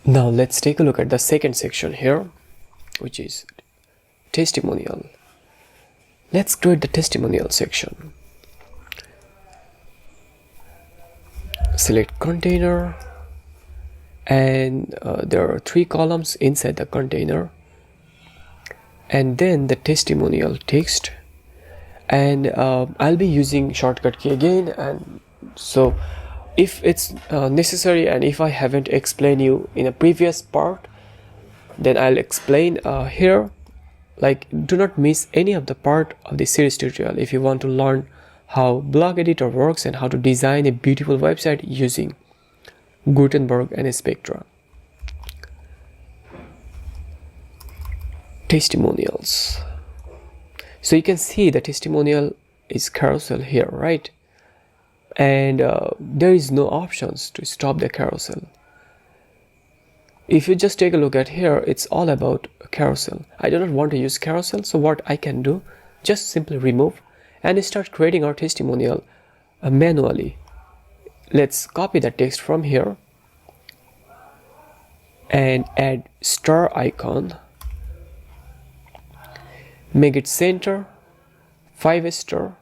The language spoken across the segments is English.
Now let's take a look at the second section here, which is testimonial. Let's create the testimonial section. Select container, and there are 3 columns inside the container, and then the testimonial text. And I'll be using shortcut key again, and so if it's necessary and if I haven't explained you in a previous part, then I'll explain here. Like, do not miss any of the part of the series tutorial if you want to learn how block editor works and how to design a beautiful website using Gutenberg and Spectra. Testimonials. So you can see the testimonial is carousel here, right? And there is no options to stop the carousel. If you just take a look at here, it's all about carousel. I do not want to use carousel, so what I can do, just simply remove and start creating our testimonial manually. Let's copy the text from here and add star icon, make it center, 5-star,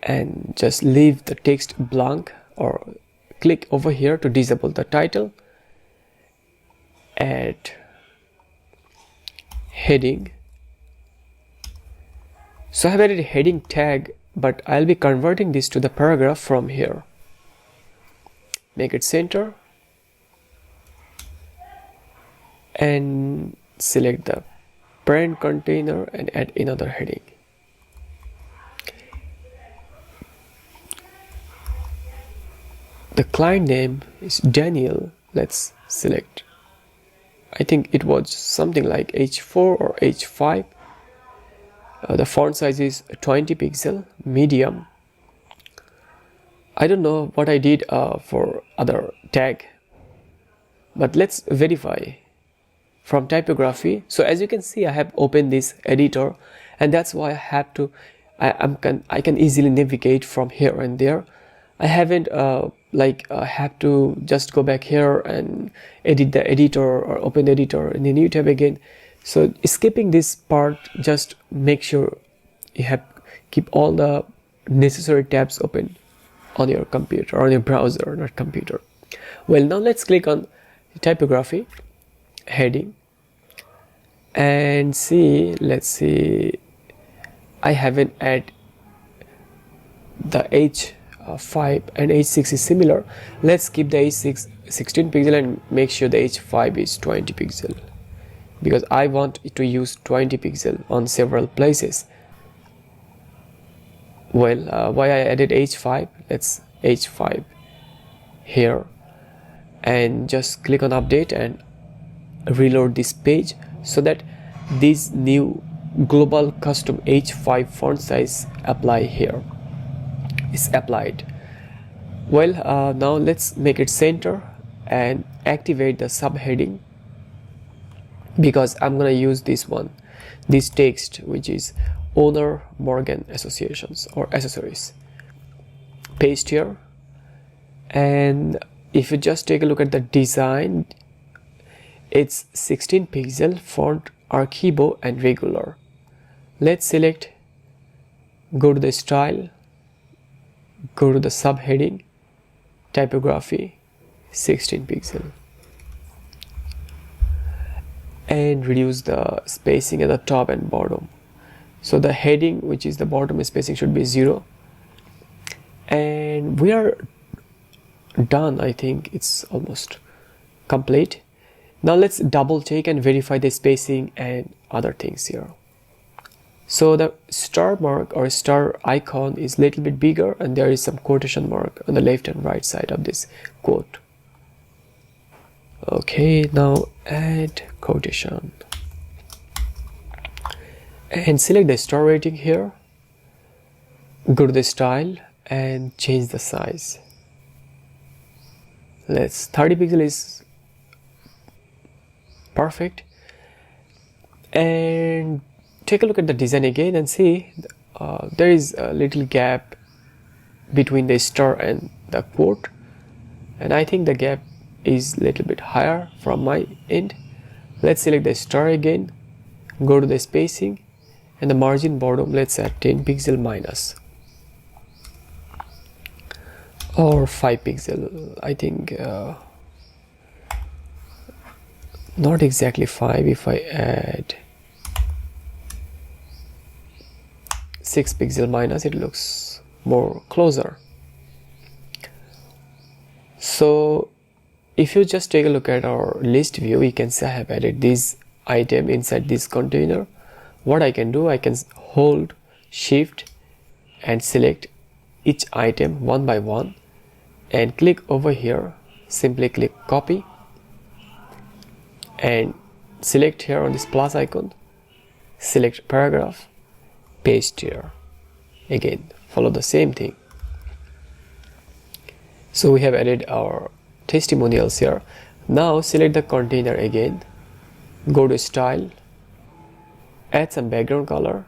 and just leave the text blank, or click over here to disable the title. Add heading. So I have added a heading tag, but I'll be converting this to the paragraph from here. Make it center and select the parent container and add another heading. The client name is Daniel. Let's select, I think it was something like H4 or H5. The font size is 20 pixel, medium. I don't know what I did for other tag, but let's verify from typography. So as you can see, I have opened this editor, and that's why I have to, I can easily navigate from here and there. I haven't have to just go back here and edit the editor or open the editor in a new tab again. So skipping this part, just make sure you have keep all the necessary tabs open on your computer or on your browser, not computer. Well, now let's click on typography, heading, and see. Let's see, I haven't added the H5 and H6 is similar. Let's keep the H6 16 pixel and make sure the H5 is 20 pixel, because I want to use 20 pixel on several places. Well, why I added H5, let's H5 here, and just click on update and reload this page so that this new global custom H5 font size apply here is applied. Well, now let's make it center and activate the subheading, because I'm gonna use this one, this text, which is owner Morgan associations or accessories. Paste here, and if you just take a look at the design, it's 16 pixel font, Archivo and regular. Let's select, go to the style, go to the subheading, typography, 16 pixel, and reduce the spacing at the top and bottom. So the heading, which is the bottom spacing, should be 0, and we are done. I think it's almost complete. Now let's double check and verify the spacing and other things here. So the star mark or star icon is a little bit bigger, and there is some quotation mark on the left and right side of this quote. Okay, now add quotation and select the star rating here, go to the style and change the size. Let's 30 pixel is perfect, and take a look at the design again and see there is a little gap between the star and the quote, and I think the gap is little bit higher from my end. Let's select the star again, go to the spacing, and the margin bottom, let's add 10 pixel minus or 5 pixel. I think not exactly 5. If I add 6 pixel minus, it looks more closer. So if you just take a look at our list view, you can say I have added this item inside this container. What I can do, I can hold shift and select each item one by one and click over here, simply click copy and select here on this plus icon, select paragraph, paste here. Again, follow the same thing. So we have added our testimonials here. Now select the container again, go to style, add some background color,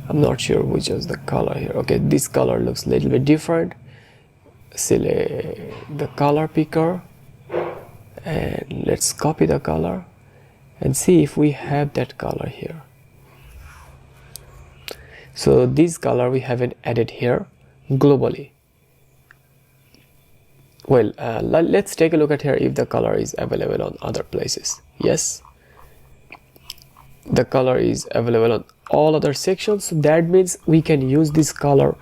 I'm not sure which is the color here. Okay, this color looks a little bit different. Select the color picker and let's copy the color and see if we have that color here. So this color we haven't added here globally. Well, let's take a look at here if the color is available on other places. Yes, the color is available on all other sections. So that means we can use this color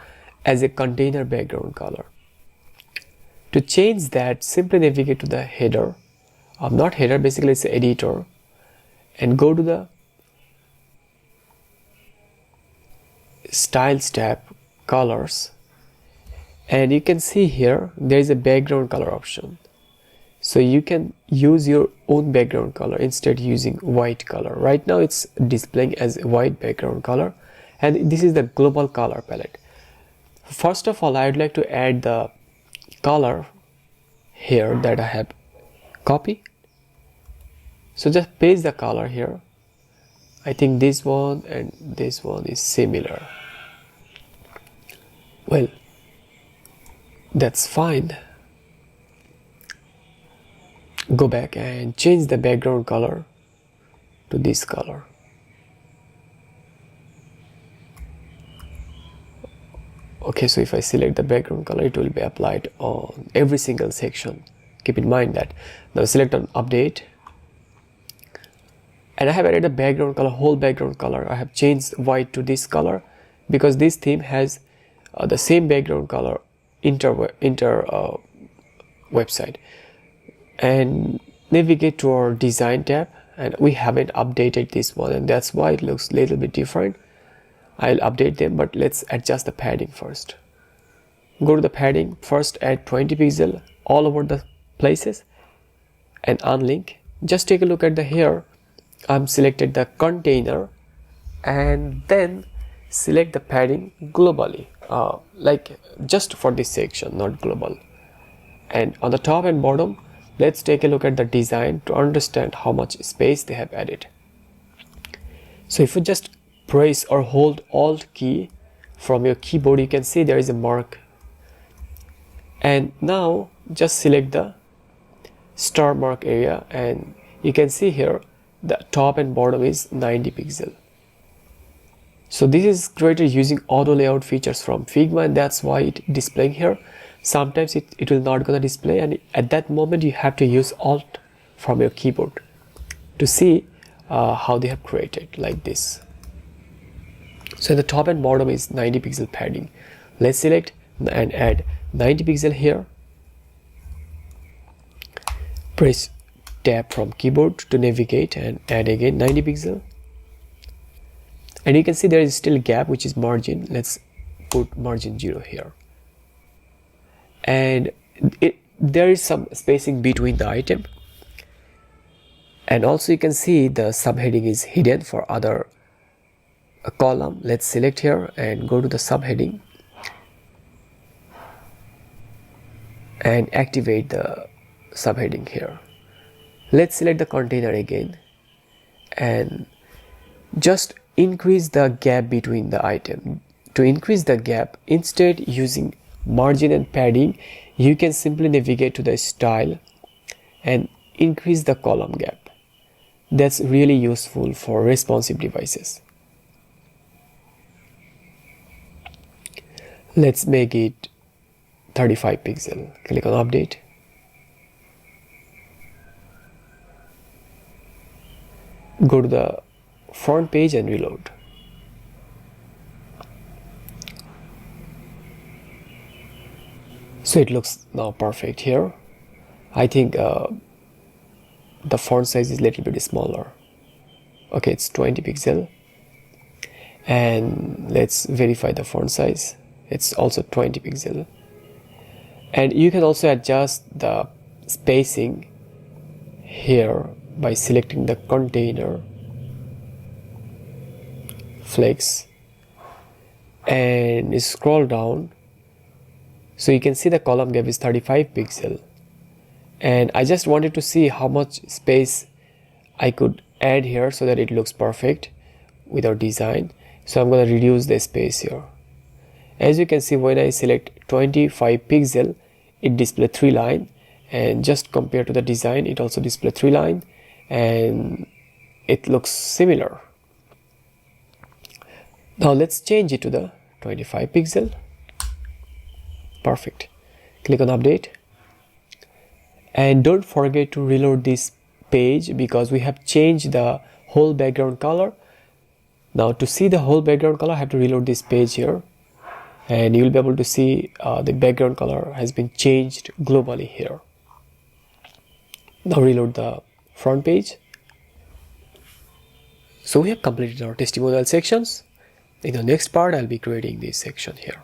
as a container background color. To change that, simply navigate to the header, not header, basically it's the editor, and go to the styles tab, colors, and you can see here there is a background color option. So you can use your own background color instead using white color. Right now it's displaying as a white background color, and this is the global color palette. First of all, I would like to add the color here that I have copied. So just paste the color here. I think this one and this one is similar. Well, that's fine. Go back and change the background color to this color. Okay, so if I select the background color, it will be applied on every single section. Keep in mind that. Now select on update, and I have added a background color, whole background color. I have changed white to this color because this theme has the same background color website. And navigate to our design tab, and we haven't updated this one, and that's why it looks a little bit different. I'll update them, but let's adjust the padding first. Go to the padding, first add 20 pixel all over the places and unlink. Just take a look at the here. I'm selected the container and then select the padding globally, like just for this section, not global. And on the top and bottom, let's take a look at the design to understand how much space they have added. So if you just press or hold Alt key from your keyboard, you can see there is a mark. And now just select the star mark area, and you can see here the top and bottom is 90 pixel. So this is created using auto layout features from Figma, and that's why it displaying here. Sometimes it will not gonna display, and at that moment you have to use Alt from your keyboard to see how they have created like this. So the top and bottom is 90 pixel padding. Let's select and add 90 pixel here. Press tab from keyboard to navigate and add again 90 pixel. And you can see there is still a gap, which is margin. Let's put margin 0 here. And there is some spacing between the item. And also you can see the subheading is hidden for other column. Let's select here and go to the subheading and activate the subheading here. Let's select the container again and just increase the gap between the item To increase the gap, instead using margin and padding, you can simply navigate to the style and increase the column gap. That's really useful for responsive devices. Let's make it 35 pixel. Click on update. Go to the front page and reload. So it looks now perfect here. I think the font size is a little bit smaller. Okay, it's 20 pixel. And let's verify the font size. It's also 20 pixel. And you can also adjust the spacing here by selecting the container, flex, and scroll down. So you can see the column gap is 35 pixel. And I just wanted to see how much space I could add here so that it looks perfect with our design. So I'm going to reduce the space here. As you can see, when I select 25 pixel, it displays 3 lines, and just compared to the design, it also displays 3 lines, and it looks similar. Now let's change it to the 25 pixel. Perfect. Click on update. And don't forget to reload this page because we have changed the whole background color. Now to see the whole background color, I have to reload this page here. And you'll be able to see the background color has been changed globally here. Now reload the front page. So we have completed our testimonial sections. In the next part, I'll be creating this section here.